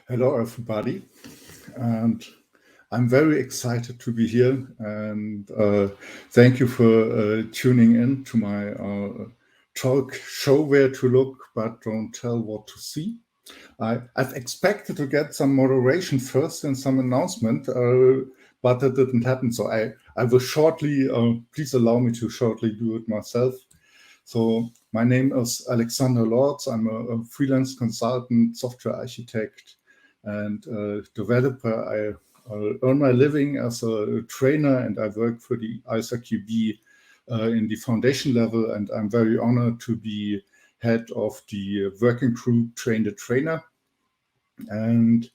Hello, everybody, and I'm very excited to be here. And thank you for tuning in to my talk show where to look, but don't tell what to see. I've expected to get some moderation first and some announcement, but that didn't happen. So I will shortly, please allow me to shortly do it myself. So my name is Alexander Lorz. I'm a freelance consultant, software architect, and developer. I earn my living as a trainer, and I work for the iSAQB in the foundation level. And I'm very honored to be head of the working group Train the Trainer. And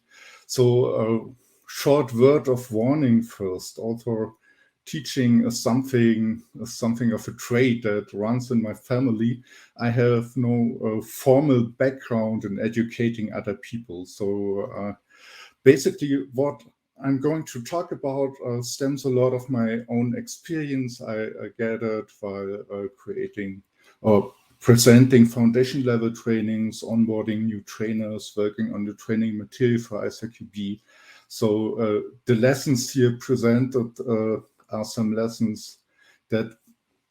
so a short word of warning first. Also, teaching is something of a trade that runs in my family. I have no formal background in educating other people. So basically what I'm going to talk about stems a lot of my own experience I gathered while creating or presenting foundation level trainings, onboarding new trainers, working on the training material for iSAQB. So the lessons here presented are some lessons that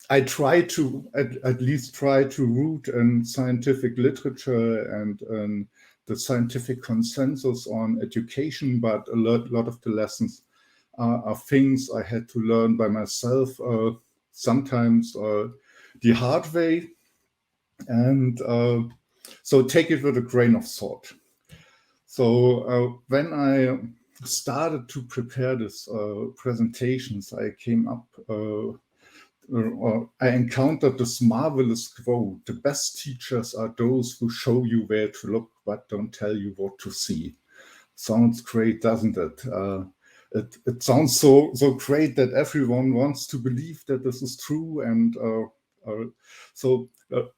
I try to at least try to root in scientific literature and the scientific consensus on education, but a lot of the lessons are things I had to learn by myself, sometimes the hard way. And so take it with a grain of salt. So when I started to prepare this presentations, I came up I encountered this marvelous quote: "The best teachers are those who show you where to look, but don't tell you what to see." Sounds great, doesn't it? It sounds so great that everyone wants to believe that this is true. And so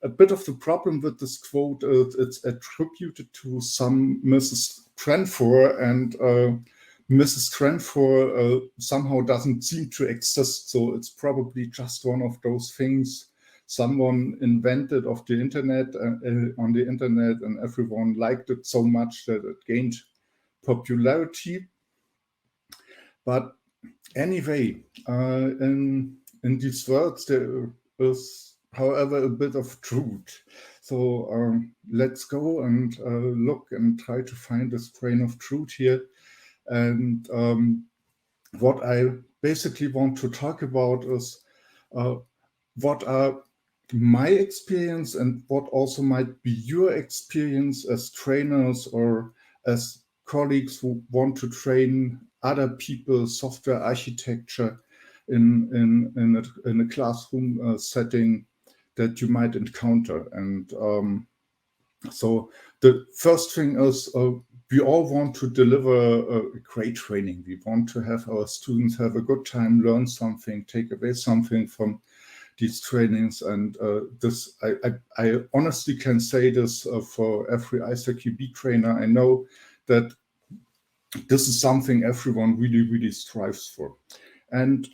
a bit of the problem with this quote is it's attributed to some Mrs. Cranfor, and Mrs. Cranfor somehow doesn't seem to exist. So it's probably just one of those things someone invented of the internet on the internet, and everyone liked it so much that it gained popularity. But anyway, in these words there is, however, a bit of truth. So let's go and look and try to find this grain of truth here. And what I basically want to talk about is what are my experience and what also might be your experience as trainers or as colleagues who want to train other people software architecture in a classroom setting that you might encounter. And so the first thing is we all want to deliver a great training. We want to have our students have a good time, learn something, take away something from these trainings. And this, I honestly can say this for every iSAQB trainer. I know that this is something everyone really strives for. And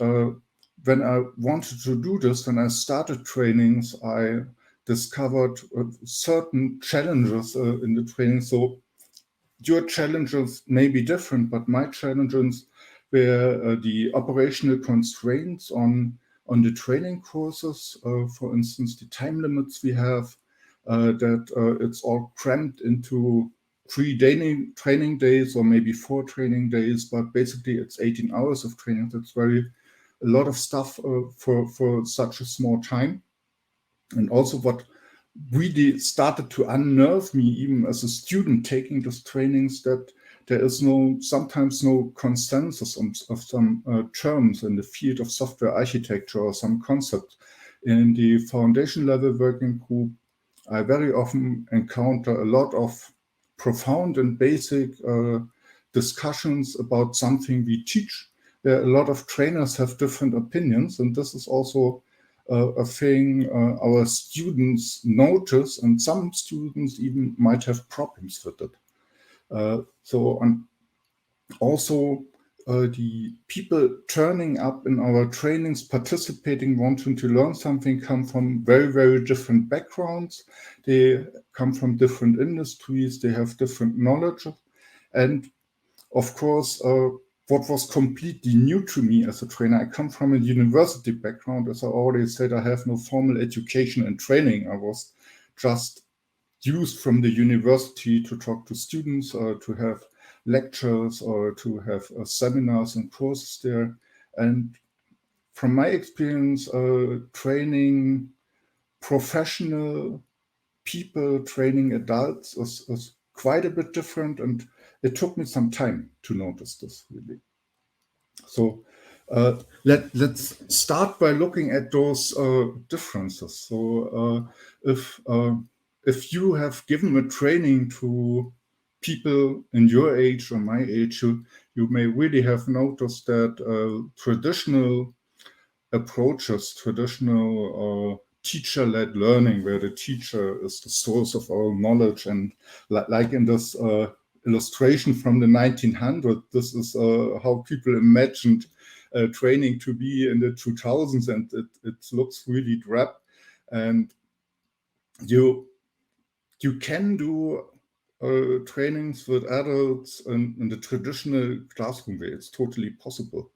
when I wanted to do this, when I started trainings, I discovered certain challenges in the training. So your challenges may be different, but my challenges were the operational constraints on the training courses. For instance, the time limits we have, that it's all crammed into 3 training days or maybe 4 training days, but basically it's 18 hours of training. That's a lot of stuff for such a small time. And also what really started to unnerve me, even as a student taking these trainings, that there is sometimes no consensus of some terms in the field of software architecture or some concepts. In the foundation level working group, I very often encounter a lot of profound and basic discussions about something we teach, where a lot of trainers have different opinions. And this is also a thing our students notice, and some students even might have problems with it. So also the people turning up in our trainings, participating, wanting to learn something, come from very different backgrounds. They come from different industries. They have different knowledge. And of course, what was completely new to me as a trainer, I come from a university background. As I already said, I have no formal education and training. I was just used from the university to talk to students or to have lectures or to have seminars and courses there. And from my experience, training professional people, training adults is quite a bit different. And it took me some time to notice this, really. So let's start by looking at those differences. So if you have given a training to people in your age or my age, you may really have noticed that traditional approaches, traditional teacher-led learning, where the teacher is the source of our knowledge, and like in this illustration from the 1900s, this is how people imagined training to be in the 2000s, and it looks really drab. And you can do trainings with adults in the traditional classroom way. It's totally possible.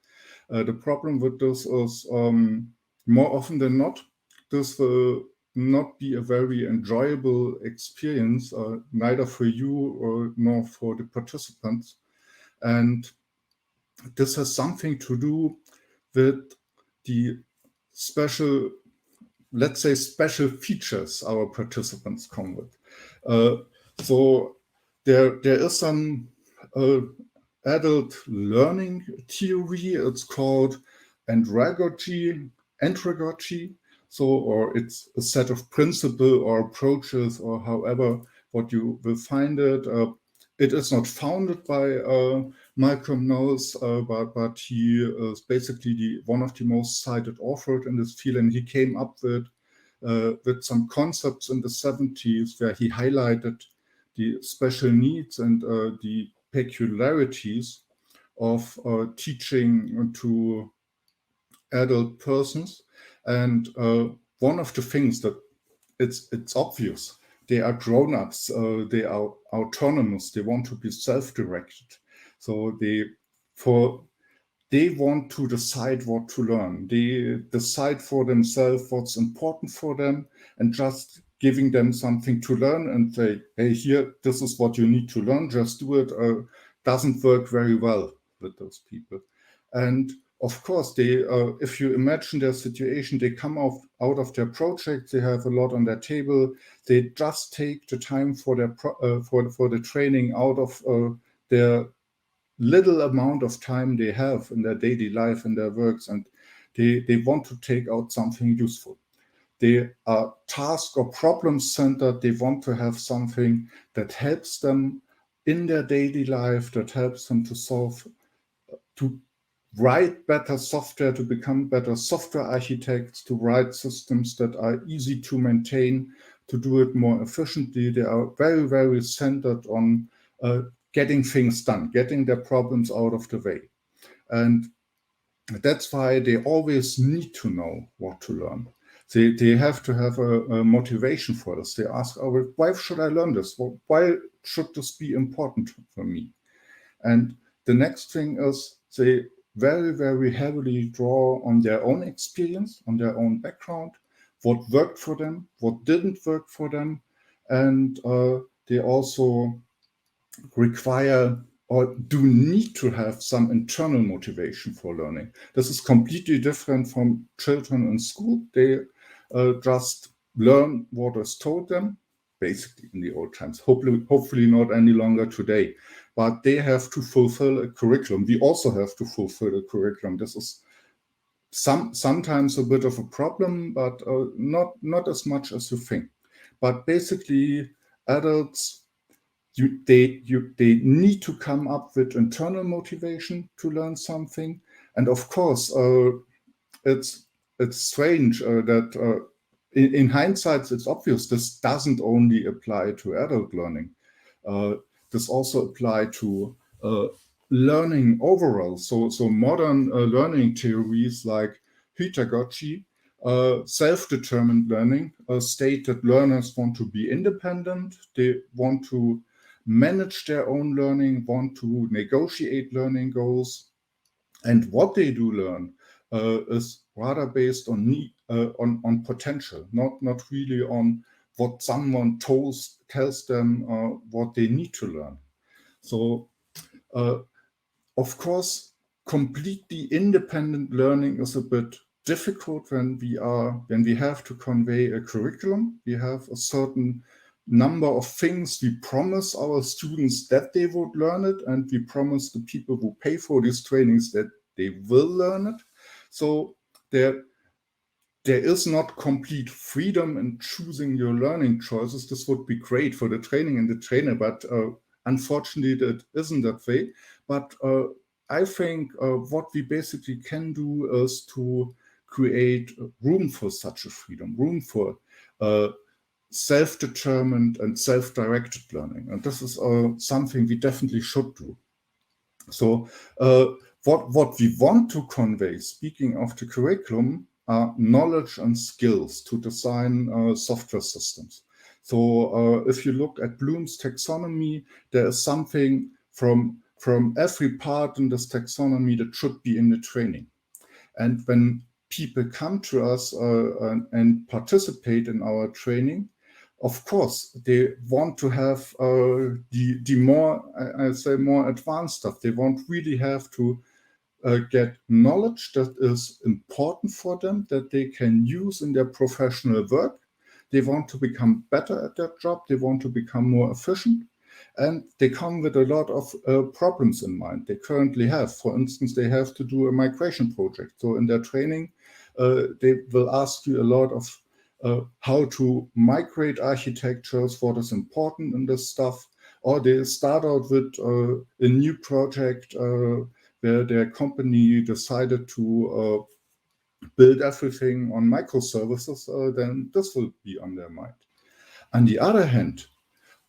The problem with this is more often than not, this will not be a very enjoyable experience, neither for you nor for the participants. And this has something to do with the special, let's say, special features our participants come with. So there is some adult learning theory. It's called andragogy. So, or it's a set of principles or approaches, or however what you will find it. It is not founded by Malcolm Knowles, but he is basically one of the most cited authors in this field, and he came up with some concepts in the 70s where he highlighted the special needs and the peculiarities of teaching to adult persons. And one of the things that it's obvious, they are grown-ups, they are autonomous, they want to be self-directed. So they want to decide what to learn. They decide for themselves what's important for them, and just giving them something to learn and say, hey, here, this is what you need to learn, just do it, doesn't work very well with those people. And of course, they, if you imagine their situation, they come out of their project, they have a lot on their table, they just take the time for their for the training out of their little amount of time they have in their daily life and their works, and they want to take out something useful. They are task or problem centered. They want to have something that helps them in their daily life, that helps them to write better software, to become better software architects, to write systems that are easy to maintain, to do it more efficiently. They are very, very centered on getting things done, getting their problems out of the way. And that's why they always need to know what to learn. They have to have a motivation for this. They ask, oh, why should I learn this? Why should this be important for me? And the next thing is they very, very heavily draw on their own experience, on their own background, what worked for them, what didn't work for them. And they also require or do need to have some internal motivation for learning. This is completely different from children in school. They just learn what is told them, basically in the old times, hopefully not any longer today. But they have to fulfill a curriculum. We also have to fulfill a curriculum. This is sometimes a bit of a problem, but not as much as you think. But basically, adults, they need to come up with internal motivation to learn something. And of course, it's strange that in hindsight, it's obvious this doesn't only apply to adult learning. This also applies to learning overall. So modern learning theories like pedagogy, self-determined learning, state that learners want to be independent. They want to manage their own learning, want to negotiate learning goals, and what they do learn is rather based on need, on potential, not really on what someone tells them what they need to learn. So, of course, completely independent learning is a bit difficult when we have to convey a curriculum. We have a certain number of things we promise our students that they would learn it, and we promise the people who pay for these trainings that they will learn it. So there is not complete freedom in choosing your learning choices. This would be great for the training and the trainer, but unfortunately it isn't that way. But I think what we basically can do is to create room for such a freedom, room for self-determined and self-directed learning. And this is something we definitely should do. So what we want to convey, speaking of the curriculum, are knowledge and skills to design software systems. So if you look at Bloom's taxonomy, there is something from every part in this taxonomy that should be in the training. And when people come to us and participate in our training, of course, they want to have the more, I say, more advanced stuff. They won't really have to get knowledge that is important for them, that they can use in their professional work. They want to become better at their job. They want to become more efficient. And they come with a lot of problems in mind they currently have. For instance, they have to do a migration project. So in their training, they will ask you a lot of how to migrate architectures, what is important in this stuff. Or they start out with a new project where their company decided to build everything on microservices, then this will be on their mind. On the other hand,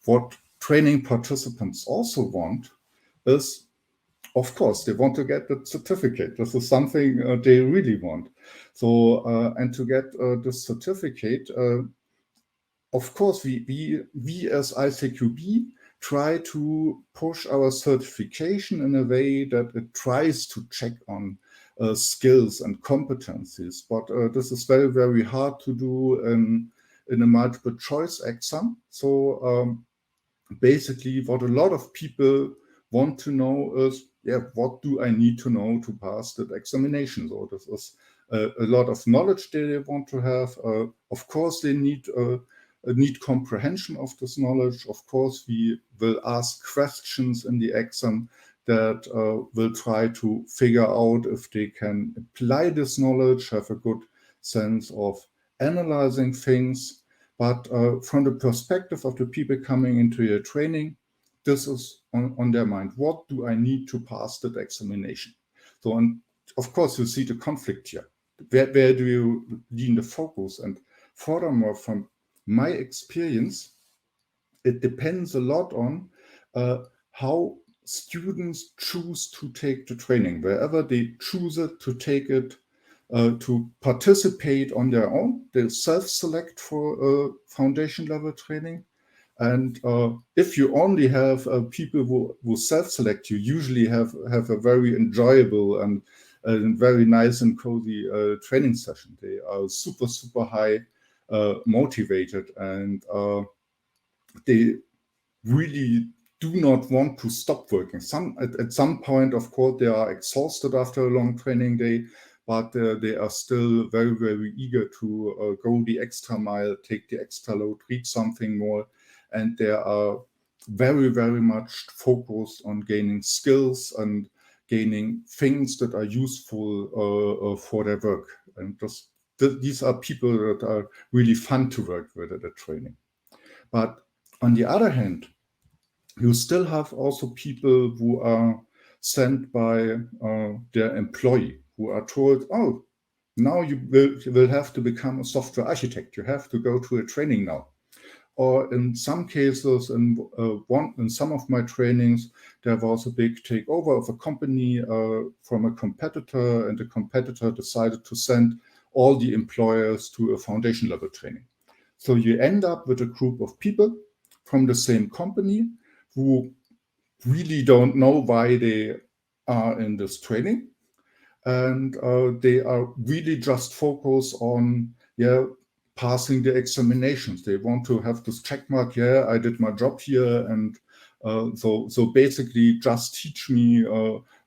what training participants also want is, of course, they want to get the certificate. This is something they really want. So, and to get this certificate, of course, we as iSAQB try to push our certification in a way that it tries to check on skills and competencies. But this is very, very hard to do in a multiple choice exam. So basically what a lot of people want to know is, what do I need to know to pass that examination? So this is a lot of knowledge they want to have. Of course, they need comprehension of this knowledge. Of course, we will ask questions in the exam that will try to figure out if they can apply this knowledge, have a good sense of analyzing things. But from the perspective of the people coming into your training, this is on their mind. What do I need to pass that examination? So, and of course, you see the conflict here. Where do you lean the focus? And furthermore, from my experience, it depends a lot on how students choose to take the training. Wherever they choose it to take it, to participate on their own, they self-select for foundation level training. And if you only have people who self-select, you usually have a very enjoyable and very nice and cozy training session. They are super, super high motivated, and they really do not want to stop working. At some point, of course, they are exhausted after a long training day, but they are still very, very eager to go the extra mile, take the extra load, read something more. And they are very, very much focused on gaining skills and gaining things that are useful for their work. And these are people that are really fun to work with at the training. But on the other hand, you still have also people who are sent by their employee, who are told, oh, now you will have to become a software architect. You have to go to a training now. Or in some cases, in some of my trainings, there was a big takeover of a company from a competitor, and the competitor decided to send all the employers to a foundation level training. So you end up with a group of people from the same company who really don't know why they are in this training, and they are really just focused on passing the examinations. They want to have this check mark. Yeah, I did my job here, and so basically just teach me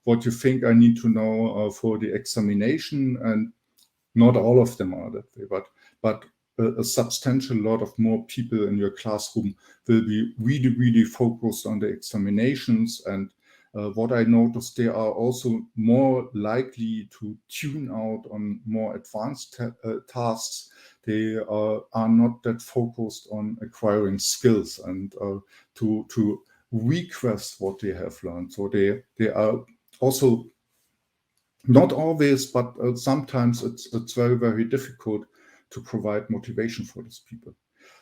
what you think I need to know for the examination. And not all of them are that way, but a substantial lot of more people in your classroom will be really, really focused on the examinations. And what I noticed, they are also more likely to tune out on more advanced tasks. They are not that focused on acquiring skills and to request what they have learned. So they are also, not always, but sometimes it's very, very difficult to provide motivation for these people.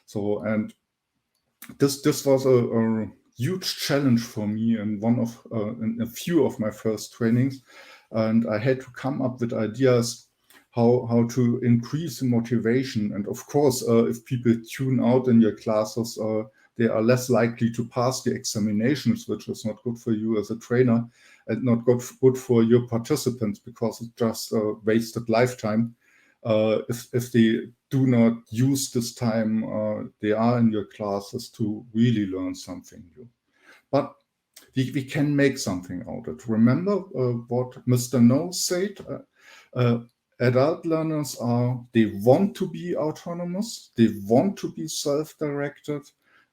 So, and this was a huge challenge for me in in a few of my first trainings, and I had to come up with ideas how to increase the motivation. And of course, if people tune out in your classes, they are less likely to pass the examinations, which is not good for you as a trainer and not good for your participants, because it's just wasted lifetime if they do not use this time they are in your classes to really learn something new. But we can make something out of it. Remember what Mr. No said? Adult learners they want to be autonomous, they want to be self-directed,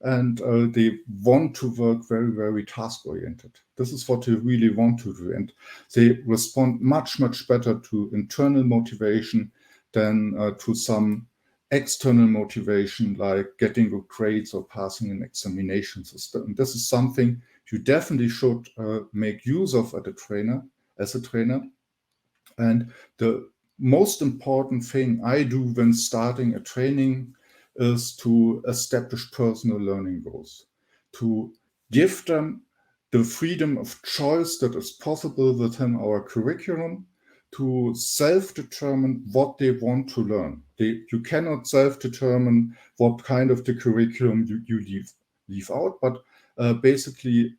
and they want to work very, very task-oriented. This is what they really want to do. And they respond much, much better to internal motivation than to some external motivation, like getting good grades or passing an examination system. And this is something you definitely should make use of as a trainer. And the most important thing I do when starting a training is to establish personal learning goals, to give them the freedom of choice that is possible within our curriculum, to self-determine what they want to learn. You cannot self-determine what kind of the curriculum you leave out, but basically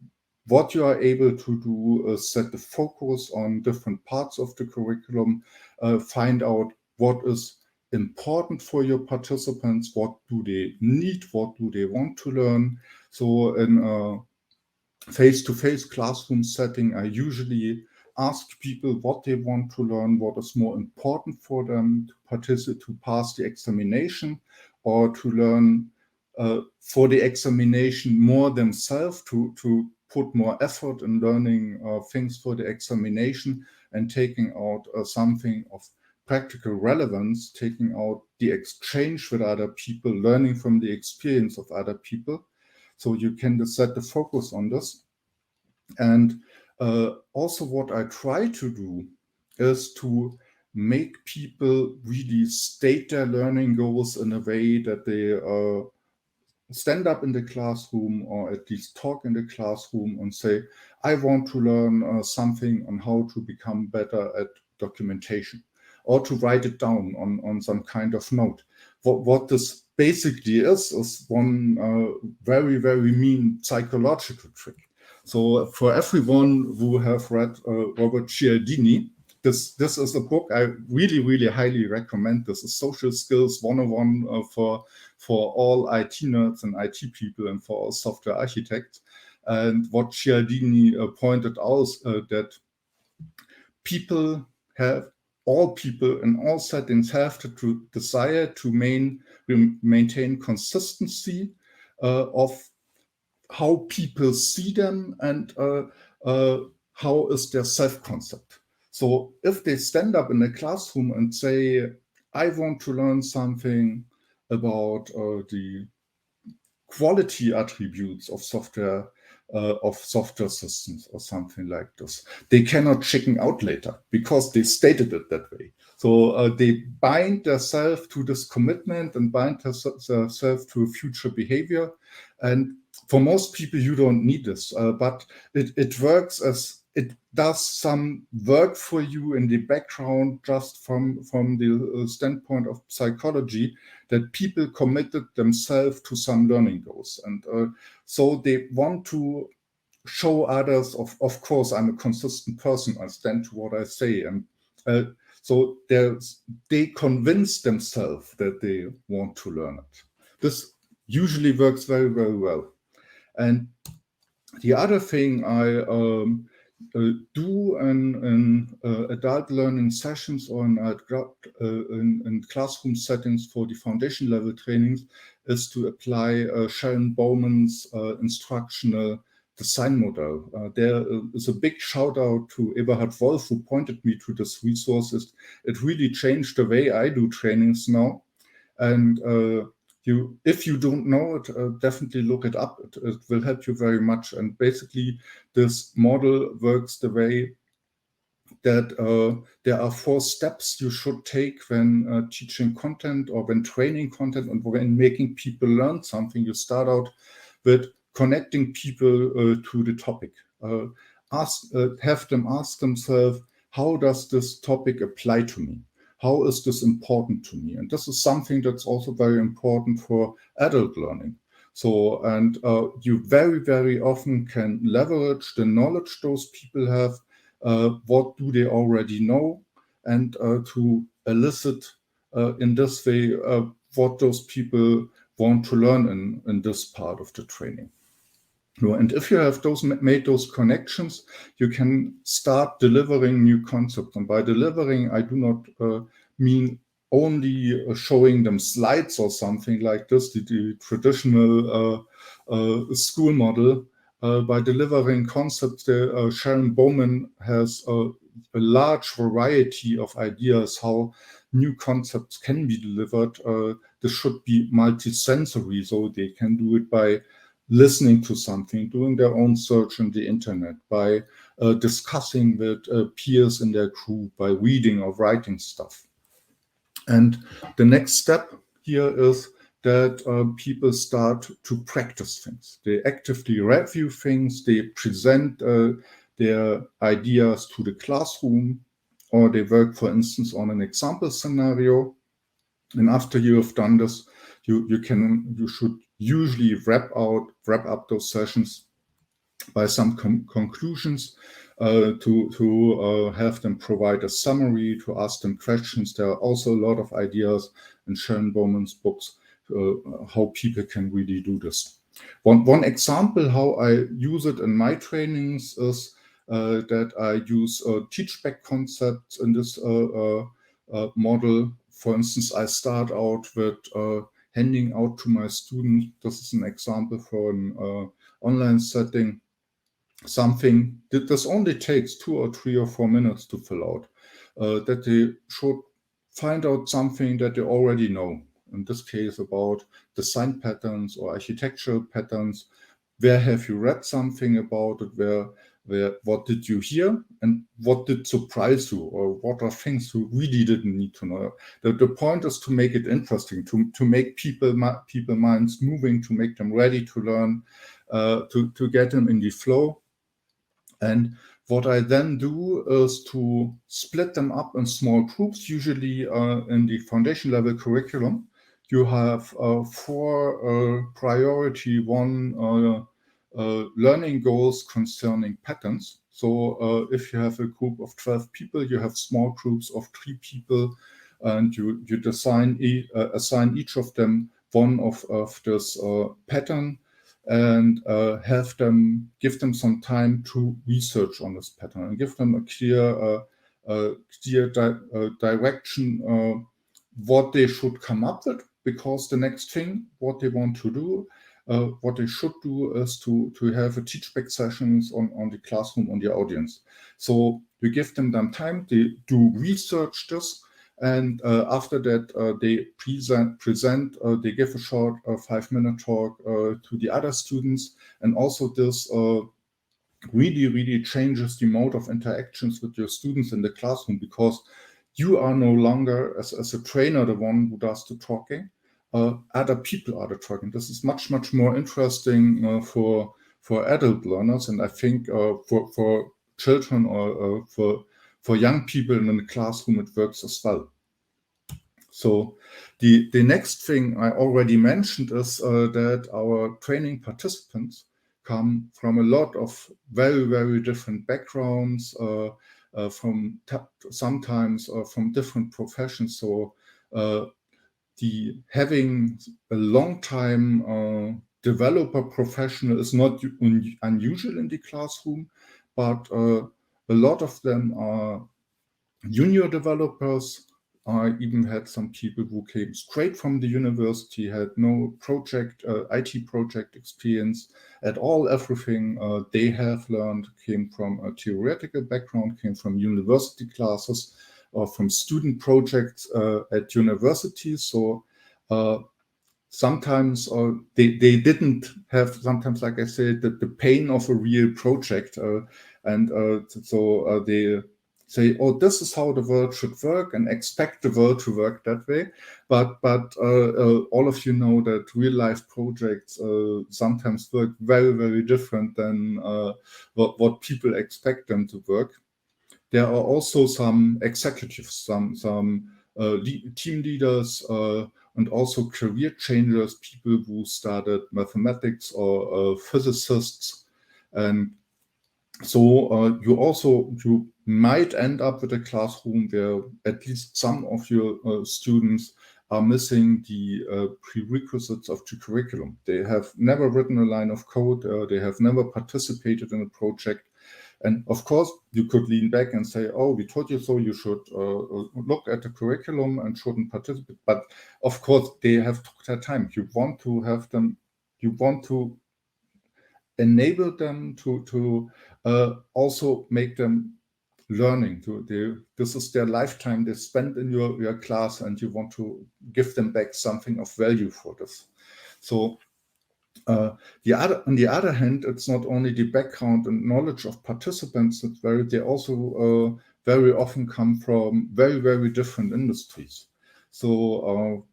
what you are able to do is set the focus on different parts of the curriculum, find out what is important for your participants, what do they need, what do they want to learn. So in a face-to-face classroom setting, I usually ask people what they want to learn, what is more important for them to pass the examination, or to learn for the examination more themselves, to put more effort in learning things for the examination and taking out something of practical relevance, taking out the exchange with other people, learning from the experience of other people. So you can set the focus on this. And also what I try to do is to make people really state their learning goals in a way that they stand up in the classroom, or at least talk in the classroom and say, I want to learn something on how to become better at documentation, or to write it down on some kind of note. What this basically is one very, very mean psychological trick. So for everyone who have read Robert Ciardini, this is a book I really, really highly recommend. This is Social Skills 101 for all IT nerds and IT people and for all software architects. And what Ciardini pointed out that all people in all settings have to desire to maintain consistency of how people see them and how is their self-concept. So if they stand up in a classroom and say, I want to learn something about the quality attributes of software systems or something like this, they cannot chicken out later because they stated it that way. So they bind themselves to this commitment and bind themselves to future behavior. And for most people, you don't need this, but it works as it does some work for you in the background, just from the standpoint of psychology, that people committed themselves to some learning goals. And so they want to show others, of course, I'm a consistent person, I stand to what I say. And so they convince themselves that they want to learn it. This usually works very, very well. And the other thing I do in adult learning sessions or in classroom settings for the foundation level trainings is to apply Sharon Bowman's instructional design model. There is a big shout out to Eberhard Wolf, who pointed me to this resource. It really changed the way I do trainings now. And if you don't know it, definitely look it up. It will help you very much. And basically, this model works the way that there are 4 steps you should take when teaching content or when training content and when making people learn something. You start out with connecting people to the topic. Have them ask themselves, how does this topic apply to me? How is this important to me? And this is something that's also very important for adult learning. So, and you very, very often can leverage the knowledge those people have. What do they already know? And to elicit in this way what those people want to learn in this part of the training. And if you have made those connections, you can start delivering new concepts. And by delivering, I do not mean only showing them slides or something like this, the traditional school model. By delivering concepts, Sharon Bowman has a large variety of ideas how new concepts can be delivered. This should be multisensory, so they can do it by listening to something, doing their own search on the internet, by discussing with peers in their group, by reading or writing stuff. And the next step here is that people start to practice things. They actively review things, they present their ideas to the classroom, or they work, for instance, on an example scenario. And after you have done this, you should usually wrap up those sessions by some conclusions, to have them provide a summary, to ask them questions. There are also a lot of ideas in Sharon Bowman's books how people can really do this. One example how I use it in my trainings is that I use teach-back concepts in this model. For instance, I start out with handing out to my students, this is an example for an online setting, something that this only takes 2 or 3 or 4 minutes to fill out, that they should find out something that they already know. In this case, about design patterns or architectural patterns. Where have you read something about it? What did you hear? And what did surprise you? Or what are things you really didn't need to know? The point is to make it interesting, to make people minds moving, to make them ready to learn, to get them in the flow. And what I then do is to split them up in small groups, usually in the foundation level curriculum. You have 4 priority 1 learning goals concerning patterns. So if you have a group of 12 people, you have small groups of 3 people, and you assign each of them one of this pattern, and give them some time to research on this pattern and give them a clear direction what they should come up with, because the next thing what they want to do, what they should do is to have a teach-back sessions on the classroom, on the audience. So we give them time, they do research this, and after that they present, they give a short 5-minute talk to the other students. And also this really changes the mode of interactions with your students in the classroom, because you are no longer, as a trainer, the one who does the talking. Other people are the talking. This is much more interesting for adult learners, and I think for children or for young people in the classroom, it works as well. So the next thing I already mentioned is that our training participants come from a lot of very, very different backgrounds, sometimes from different professions. So having a long time developer professional is not unusual in the classroom, but a lot of them are junior developers. I even had some people who came straight from the university, had no IT project experience at all. Everything they have learned came from a theoretical background, came from university classes or from student projects at universities. So sometimes they didn't have, sometimes, like I said, the pain of a real project. So they say, oh, this is how the world should work, and expect the world to work that way. But all of you know that real life projects sometimes work very, very different than what people expect them to work. There are also some executives, some team leaders, and also career changers, people who started mathematics or physicists. And so you might end up with a classroom where at least some of your students are missing the prerequisites of the curriculum. They have never written a line of code, they have never participated in a project. And of course, you could lean back and say, oh, we told you so, you should look at the curriculum and shouldn't participate. But of course, they have took their time. You want to have them, you want to enable them to also make them learning. This is their lifetime they spent in your class, and you want to give them back something of value for this. So on the other hand, it's not only the background and knowledge of participants, they also very often come from very, very different industries. So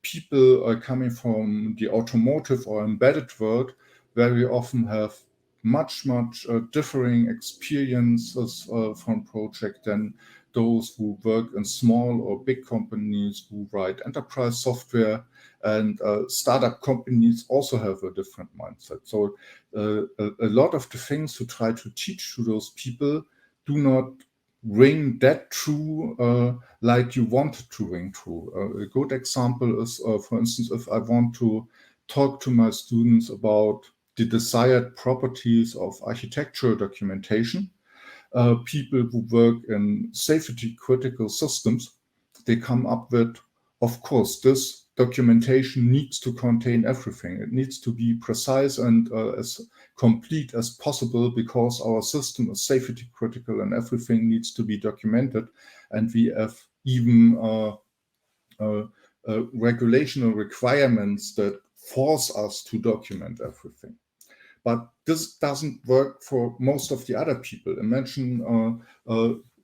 people are coming from the automotive or embedded world very often have much differing experiences from project than those who work in small or big companies who write enterprise software. And startup companies also have a different mindset. So a lot of the things you try to teach to those people do not ring that true like you want to ring true. A good example is, for instance, if I want to talk to my students about the desired properties of architectural documentation, people who work in safety critical systems, they come up with, of course, this documentation needs to contain everything. It needs to be precise and as complete as possible, because our system is safety critical and everything needs to be documented. And we have even regulational requirements that force us to document everything. But this doesn't work for most of the other people. Imagine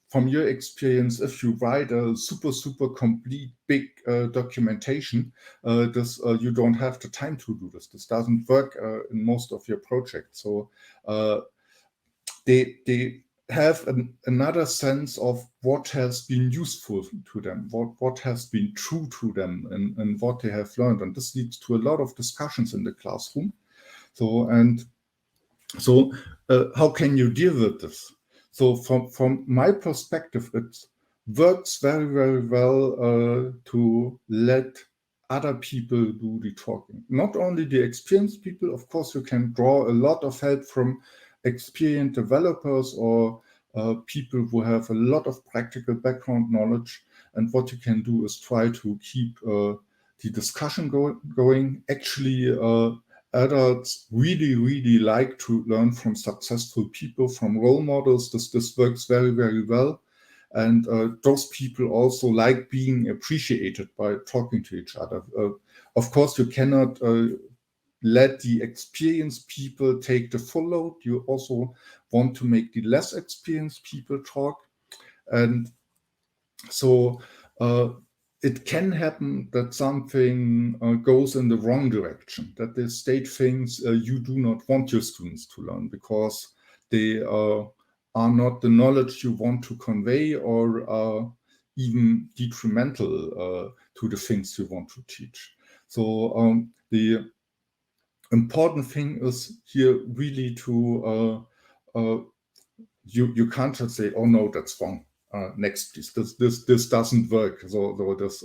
from your experience, if you write a super complete big documentation, you don't have the time to do this. This doesn't work in most of your projects. So they have another sense of what has been useful to them, what has been true to them, and what they have learned. And this leads to a lot of discussions in the classroom. So how can you deal with this? So from my perspective, it works very, very well to let other people do the talking. Not only the experienced people, of course, you can draw a lot of help from experienced developers or people who have a lot of practical background knowledge. And what you can do is try to keep the discussion going. Actually, adults really like to learn from successful people, from role models. This works very, very well. And those people also like being appreciated by talking to each other. Of course, you cannot let the experienced people take the full load. You also want to make the less experienced people talk. And so it can happen that something goes in the wrong direction, that they state things you do not want your students to learn, because they are not the knowledge you want to convey or are even detrimental to the things you want to teach. So the important thing is here really to you can't just say, oh no, that's wrong. Next, please. This doesn't work. So this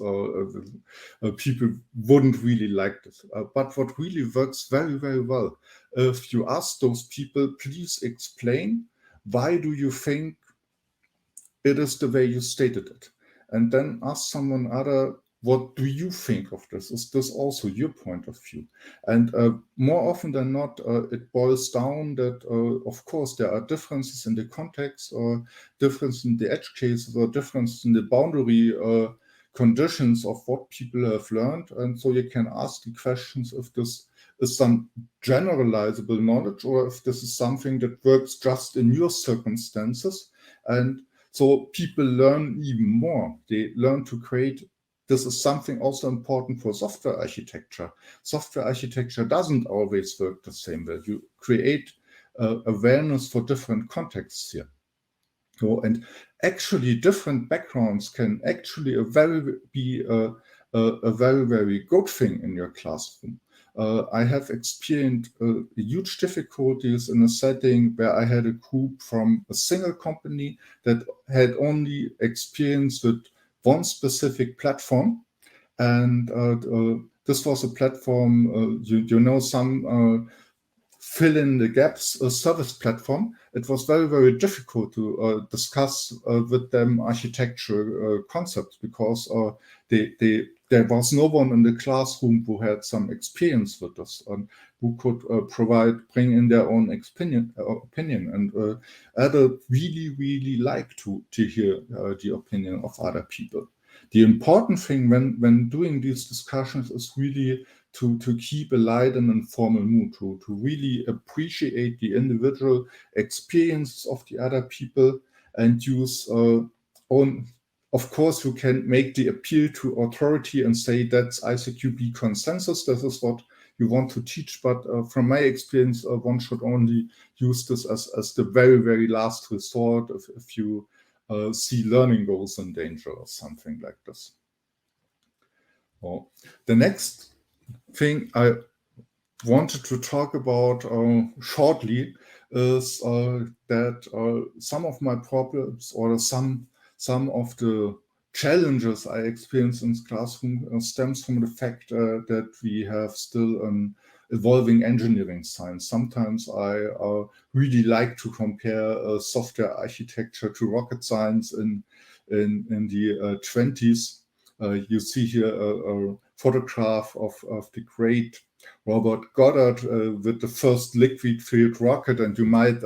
people wouldn't really like this. But what really works very, very well, if you ask those people, please explain why do you think it is the way you stated it, and then ask someone other, what do you think of this? Is this also your point of view? And more often than not, it boils down that, of course, there are differences in the context or difference in the edge cases or difference in the boundary conditions of what people have learned. And so you can ask the questions if this is some generalizable knowledge or if this is something that works just in your circumstances. And so people learn even more. They learn to create. This is something also important for software architecture. Software architecture doesn't always work the same way. You create awareness for different contexts here. So, and actually different backgrounds can actually be a very, very good thing in your classroom. I have experienced huge difficulties in a setting where I had a group from a single company that had only experience with one specific platform, and this was a platform, some fill in the gaps service platform. It was very, very difficult to discuss with them architecture concepts because there was no one in the classroom who had some experience with this and who could bring in their own opinion. And others really, really like to hear the opinion of other people. The important thing when doing these discussions is really to keep a light and informal mood, to really appreciate the individual experiences of the other people and use own. Of course, you can make the appeal to authority and say that's iSAQB consensus. This is what you want to teach. But from my experience, one should only use this as the very, very last resort if you see learning goals in danger or something like this. Well, the next thing I wanted to talk about shortly is that some of my problems or some of the challenges I experience in the classroom stems from the fact that we have still an evolving engineering science. Sometimes I really like to compare software architecture to rocket science in the 20s. You see here a photograph of the great Robert Goddard with the first liquid-fueled rocket, and you might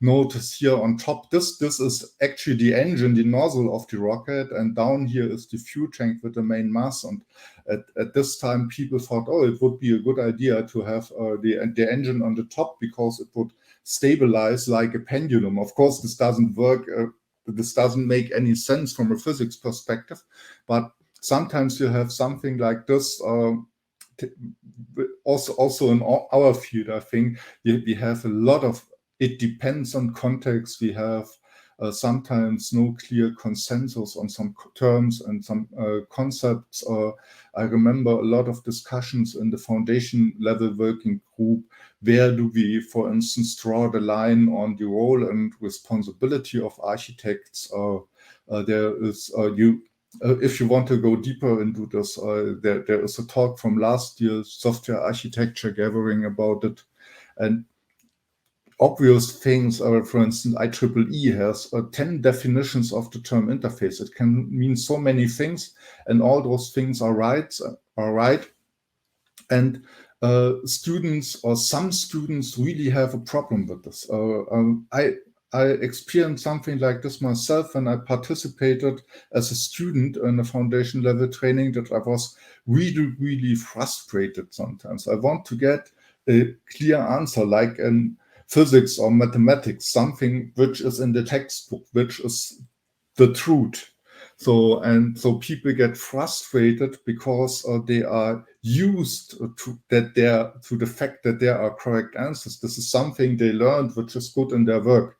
notice here on top, this is actually the engine, the nozzle of the rocket, and down here is the fuel tank with the main mass. And at this time, people thought, oh, it would be a good idea to have the engine on the top because it would stabilize like a pendulum. Of course, this doesn't work. This doesn't make any sense from a physics perspective, but sometimes you have something like this. Also in our field, I think we have a lot of, it depends on context. We have sometimes no clear consensus on some terms and some concepts. I remember a lot of discussions in the foundation level working group. Where do we, for instance, draw the line on the role and responsibility of architects? There is if you want to go deeper into this, there is a talk from last year's software architecture gathering about it. And obvious things are, for instance, IEEE has 10 definitions of the term interface. It can mean so many things, and all those things are right. And students, or some students, really have a problem with this. I experienced something like this myself when I participated as a student in a foundation level training, that I was really, really frustrated sometimes. I want to get a clear answer, like in physics or mathematics, something which is in the textbook, which is the truth. So people get frustrated because they are used to the fact that there are correct answers. This is something they learned, which is good in their work.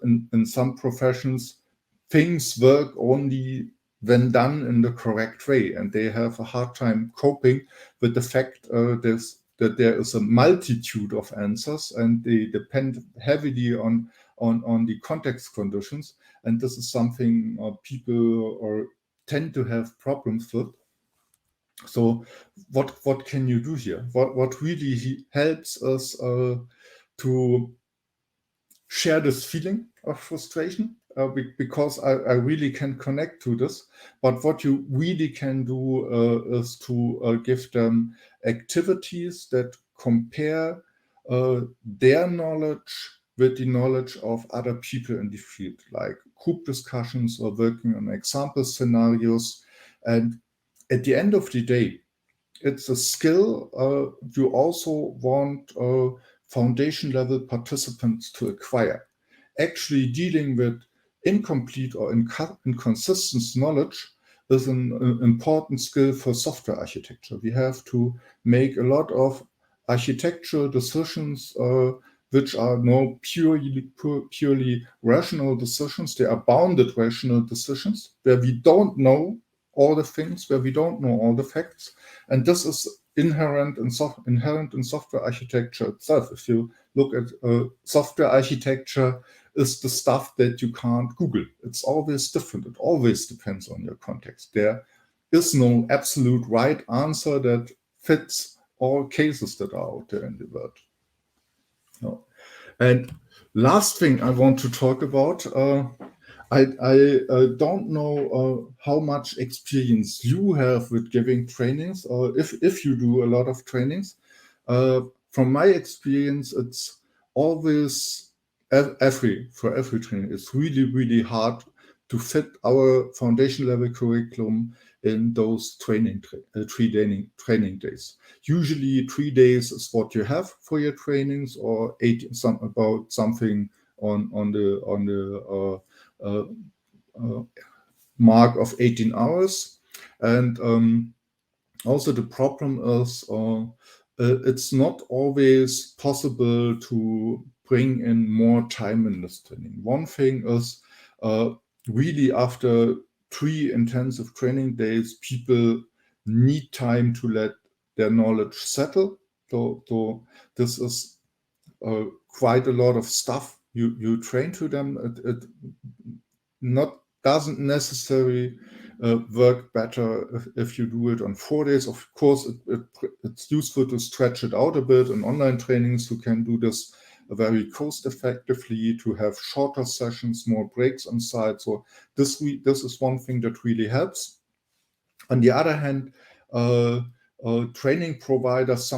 in some professions, things work only when done in the correct way, and they have a hard time coping with the fact that there is a multitude of answers, and they depend heavily on the context conditions, and this is something people tend to have problems with. So what can you do here? What really helps us to share this feeling of frustration, because I really can connect to this. But what you really can do is to give them activities that compare their knowledge with the knowledge of other people in the field, like group discussions or working on example scenarios. And at the end of the day, it's a skill you also want foundation level participants to acquire. Actually dealing with incomplete or inconsistent knowledge is an important skill for software architecture. We have to make a lot of architectural decisions which are no purely rational decisions. They are bounded rational decisions where we don't know all the things, where we don't know all the facts. And this is inherent in software architecture itself. If you look at software architecture, is the stuff that you can't Google. It's always different. It always depends on your context. There is no absolute right answer that fits all cases that are out there in the world. No. And last thing I want to talk about, I don't know how much experience you have with giving trainings, or if you do a lot of trainings. From my experience, it's always for every training, it's really hard to fit our foundation level curriculum in those training days. Usually 3 days is what you have for your trainings, or something on the mark of 18 hours. And also the problem is it's not always possible to bring in more time in this training. One thing is really after 3 intensive training days, people need time to let their knowledge settle. So this is quite a lot of stuff you train to them. It doesn't necessarily work better if you do it on 4 days. Of course, it's useful to stretch it out a bit. In online trainings, you can do this very cost effectively, to have shorter sessions, more breaks on site. So this is one thing that really helps. On the other hand, some training providers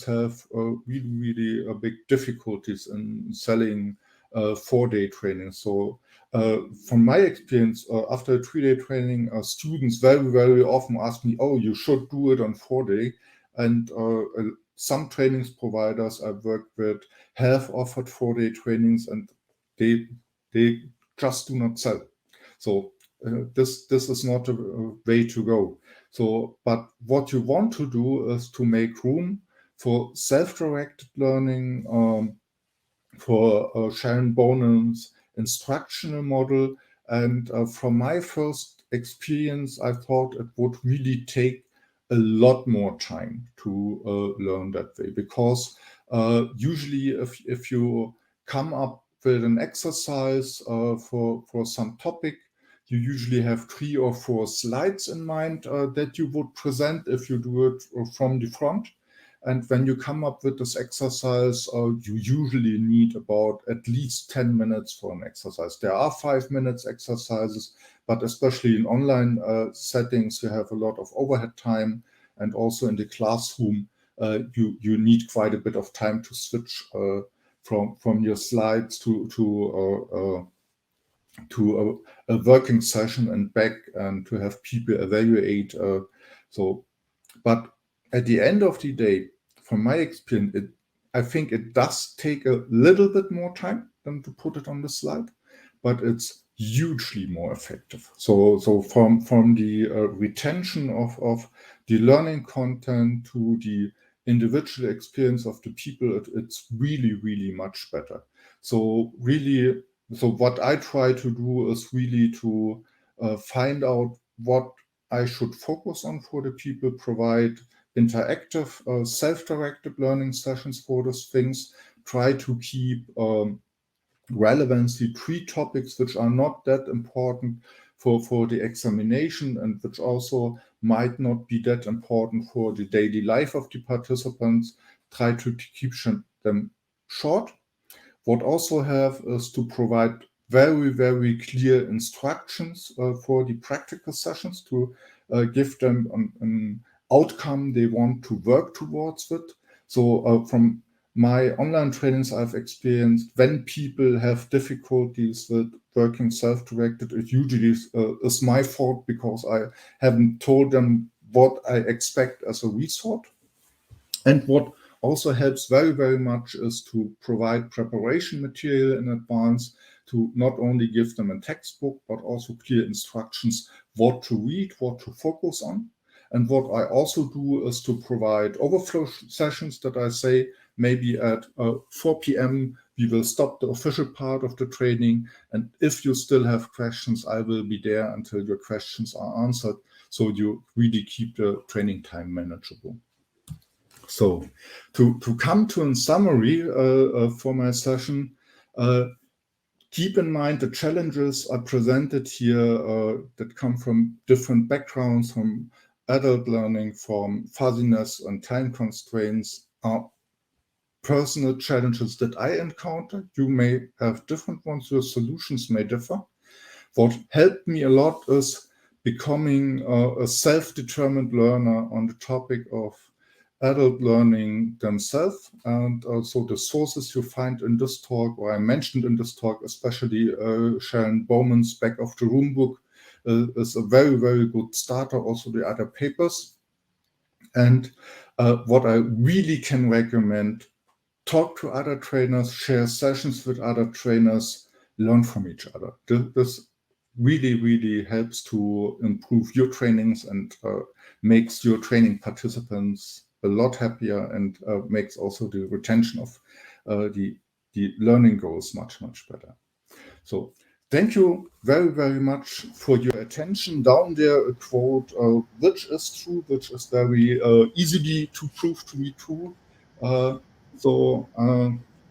have really big difficulties in selling 4-day training. So from my experience, after a 3-day training, students very often ask me, "Oh, you should do it on 4-day." And some trainings providers I've worked with have offered 4-day trainings, and they just do not sell. So this is not a way to go. So, but what you want to do is to make room for self-directed learning, for Sharon Bonham's instructional model. And from my first experience, I thought it would really take a lot more time to learn that way, because usually if you come up with an exercise for some topic, you usually have 3 or 4 slides in mind that you would present if you do it from the front. And when you come up with this exercise, you usually need about at least 10 minutes for an exercise. There are 5 minutes exercises, but especially in online settings, you have a lot of overhead time. And also in the classroom, you need quite a bit of time to switch from your slides to a working session and back, and to have people evaluate. But at the end of the day, from my experience, I think it does take a little bit more time than to put it on the slide, but it's hugely more effective. So from the retention of the learning content, to the individual experience of the people, it's really, really much better. So really, so what I try to do is really to find out what I should focus on for the people, provide interactive, self-directed learning sessions for those things, try to keep relevancy 3 topics which are not that important for the examination and which also might not be that important for the daily life of the participants, try to keep them short. What also have is to provide very, very clear instructions for the practical sessions to give them an outcome they want to work towards it. So from my online trainings I've experienced, when people have difficulties with working self-directed, it usually is my fault because I haven't told them what I expect as a result. And what also helps very, very much is to provide preparation material in advance, to not only give them a textbook, but also clear instructions what to read, what to focus on. And what I also do is to provide overflow sessions that I say maybe at 4 p.m. we will stop the official part of the training. And if you still have questions, I will be there until your questions are answered. So you really keep the training time manageable. So to come to a summary for my session, keep in mind the challenges I presented here that come from different backgrounds, from adult learning, from fuzziness and time constraints, are personal challenges that I encounter. You may have different ones, your solutions may differ. What helped me a lot is becoming a self-determined learner on the topic of adult learning themselves, and also the sources you find in this talk, or I mentioned in this talk, especially Sharon Bowman's Back of the Room book is a very, very good starter, also the other papers. And what I really can recommend, talk to other trainers, share sessions with other trainers, learn from each other. This really, really helps to improve your trainings and makes your training participants a lot happier, and makes also the retention of the learning goals much, much better. So thank you very, very much for your attention. Down there, a quote, which is true, which is very easily to prove to be true. So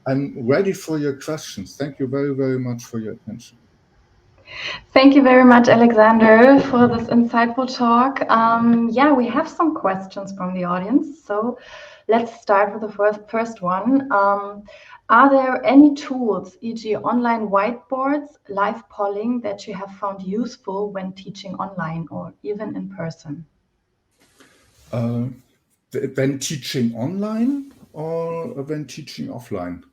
I'm ready for your questions. Thank you very, very much for your attention. Thank you very much, Alexander, for this insightful talk. Yeah, we have some questions from the audience. So let's start with the first one. Are there any tools, e.g. online whiteboards, live polling, that you have found useful when teaching online or even in person? When teaching online or when teaching offline?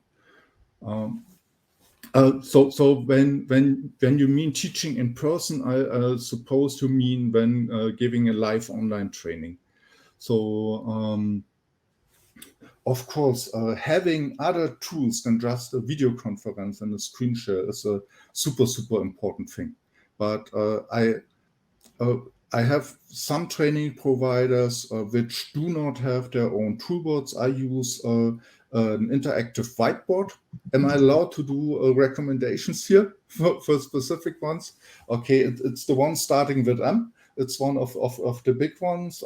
So when you mean teaching in person, I suppose you mean when giving a live online training. So of course, having other tools than just a video conference and a screen share is a super, super important thing. But I have some training providers which do not have their own toolboards. I use an interactive whiteboard. Am I allowed to do recommendations here for specific ones? Okay, it's the one starting with M. It's one of the big ones.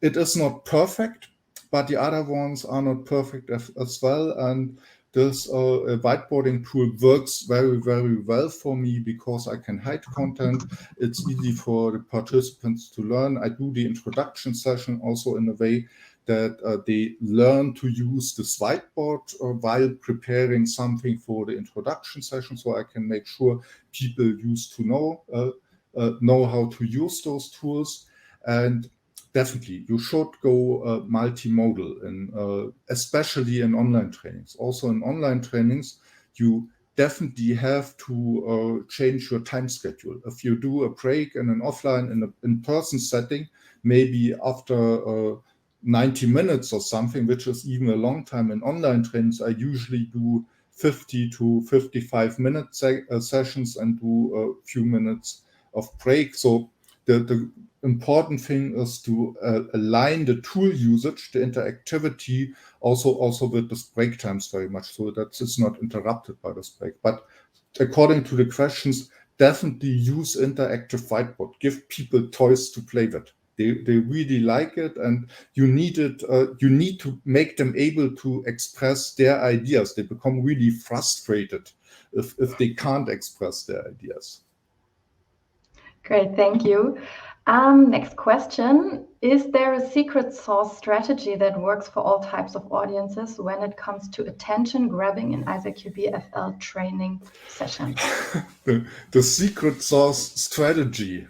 It is not perfect, but the other ones are not perfect as well. And this whiteboarding tool works very, very well for me because I can hide content. It's easy for the participants to learn. I do the introduction session also in a way that they learn to use this whiteboard while preparing something for the introduction session, so I can make sure people used to know how to use those tools. And definitely, you should go multimodal, and especially in online trainings. Also in online trainings, you definitely have to change your time schedule. If you do a break in an offline, in an in-person setting, maybe after 90 minutes or something, which is even a long time in online trainings, I usually do 50 to 55 minute sessions and do a few minutes of break. So the important thing is to align the tool usage, the interactivity, also with the break times very much, so that it's not interrupted by this break. But according to the questions, definitely use interactive whiteboard. Give people toys to play with. They really like it, and you need it. You need to make them able to express their ideas. They become really frustrated if they can't express their ideas. Great, thank you. Next question. Is there a secret sauce strategy that works for all types of audiences when it comes to attention grabbing in iSAQB FL training sessions? The secret sauce strategy.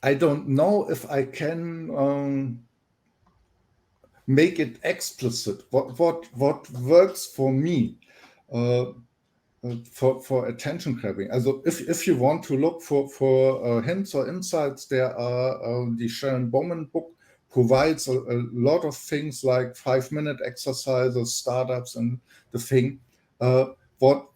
I don't know if I can make it explicit. What works for me for attention grabbing? Also, if you want to look for hints or insights, there are the Sharon Bowman book provides a lot of things like 5-minute exercises, startups, and the thing. What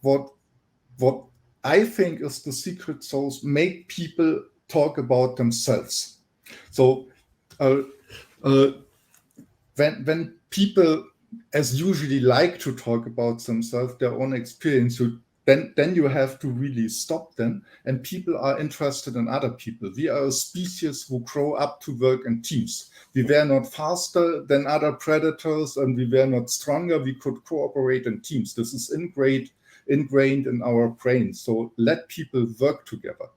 I think is the secret sauce: make people talk about themselves. So when people as usually like to talk about themselves, their own experience, then you have to really stop them, and people are interested in other people. We are a species who grow up to work in teams. We were not faster than other predators, and we were not stronger. We could cooperate in teams. This is ingrained in our brains. So let people work together.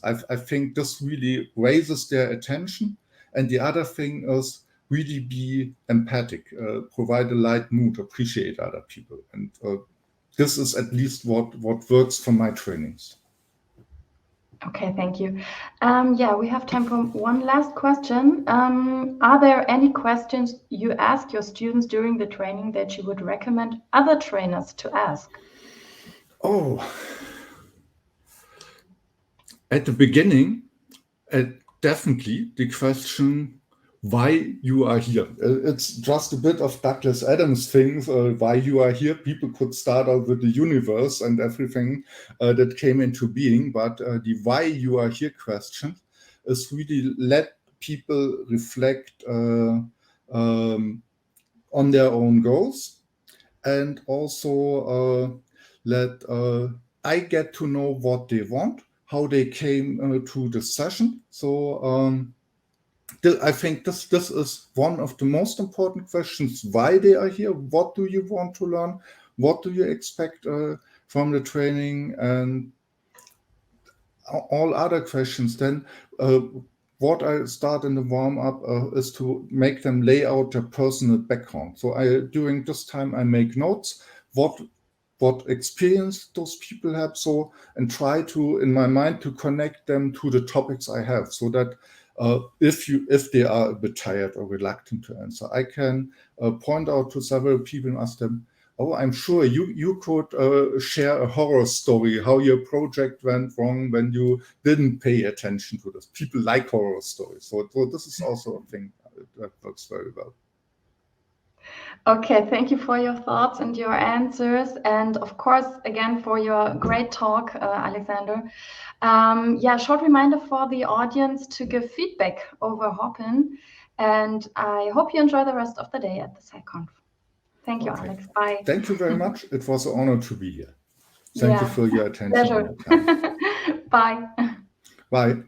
I think this really raises their attention. And the other thing is really be empathic, provide a light mood, appreciate other people. And this is at least what works for my trainings. Okay, thank you. Yeah, we have time for one last question. Are there any questions you ask your students during the training that you would recommend other trainers to ask? Oh, at the beginning, definitely the question, why you are here. It's just a bit of Douglas Adams things, why you are here. People could start out with the universe and everything that came into being, but the why you are here question is really let people reflect on their own goals, and also let I get to know what they want, how they came to the session. So I think this is one of the most important questions: why they are here, what do you want to learn, what do you expect from the training, and all other questions. Then what I start in the warm-up is to make them lay out their personal background. So during this time I make notes, what experience those people have, so, and try to, in my mind, to connect them to the topics I have, so that if they are a bit tired or reluctant to answer, I can point out to several people and ask them, oh, I'm sure you could share a horror story, how your project went wrong when you didn't pay attention to this. People like horror stories. So this is also a thing that works very well. Okay, thank you for your thoughts and your answers. And of course, again, for your great talk, Alexander. Yeah, short reminder for the audience to give feedback over Hopin. And I hope you enjoy the rest of the day at the SciConf. Thank you, Alex. Bye. Thank you very much. It was an honor to be here. Thank you for your attention. Pleasure. Bye. Bye.